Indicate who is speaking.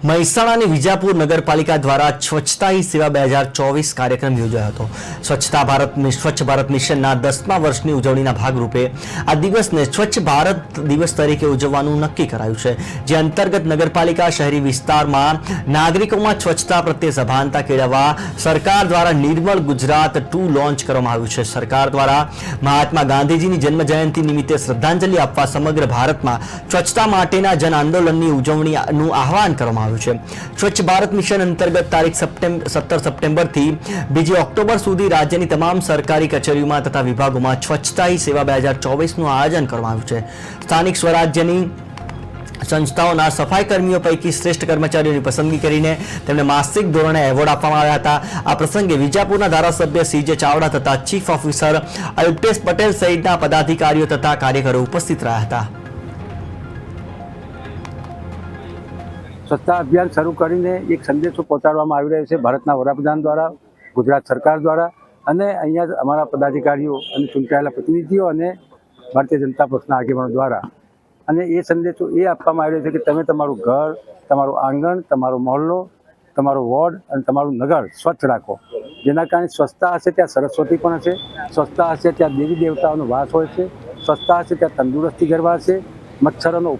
Speaker 1: મહેસાણાની વિજાપુર નગરપાલિકા દ્વારા સ્વચ્છતા હી સેવા 2024 કાર્યક્રમ યોજાયો હતો। સ્વચ્છ ભારત મિશનના 10મા વર્ષની ઉજવણીના ભાગરૂપે આ દિવસને સ્વચ્છ ભારત દિવસ તરીકે ઉજવવાનું નક્કી કરાયું છે, જે અંતર્ગત નગરપાલિકા શહેરી વિસ્તારમાં નાગરિકોમાં સ્વચ્છતા પ્રત્યે સભાનતા કેળવવા સરકાર દ્વારા નિર્મળ ગુજરાત 2 લોન્ચ કરવામાં આવ્યું છે। સરકાર દ્વારા મહાત્મા ગાંધીજીની જન્મ જયંતિ નિમિત્તે શ્રદ્ધાંજલિ આપવા સમગ્ર ભારતમાં સ્વચ્છતા માટેના જન આંદોલનની ઉજવણીનું આહવાન કરવામાં આવ્યું છે। સ્વચ્છ ભારત મિશન અંતર્ગત તારીખ 17 સપ્ટેમ્બરથી 2 ઓક્ટોબર સુધી રાજ્યની તમામ સરકારી કચેરીઓમાં તથા વિભાગોમાં સ્વચ્છતા હી સેવા 2024નું આયોજન કરવામાં આવ્યું છે। સ્થાનિક સ્વરાજ્યની સંસ્થાઓના સફાઈ કર્મીઓ પૈકી શ્રેષ્ઠ કર્મચારીઓની પસંદગી કરીને તેમને માસિક ધોરણે એવોર્ડ આપવામાં આવ્યા હતા। આ પ્રસંગે વિજાપુરના ધારાસભ્ય CJ ચાવડા તથા ચીફ ઓફિસર અલ્પેશ પટેલ સહિતના પદાધિકારીઓ તથા કાર્યકરો ઉપસ્થિત રહ્યા હતા।
Speaker 2: સ્વચ્છતા અભિયાન શરૂ કરીને એક સંદેશો પહોંચાડવામાં આવી રહ્યો છે ભારતના વડાપ્રધાન દ્વારા, ગુજરાત સરકાર દ્વારા અને અહીંયા અમારા પદાધિકારીઓ અને ચૂંટાયેલા પ્રતિનિધિઓ અને ભારતીય જનતા પક્ષના આગેવાનો દ્વારા। અને એ સંદેશો એ આપવામાં આવી રહ્યો છે કે તમે તમારું ઘર, તમારું આંગણ, તમારો મહોલ્લો, તમારો વોર્ડ અને તમારું નગર સ્વચ્છ રાખો। જેના કારણે સ્વચ્છતા હશે ત્યાં સરસ્વતી પણ હશે, સ્વચ્છતા હશે ત્યાં દેવી દેવતાઓનો વાસ હોય છે, સ્વચ્છતા હશે ત્યાં તંદુરસ્તી ગરવા હશે, મચ્છરોનો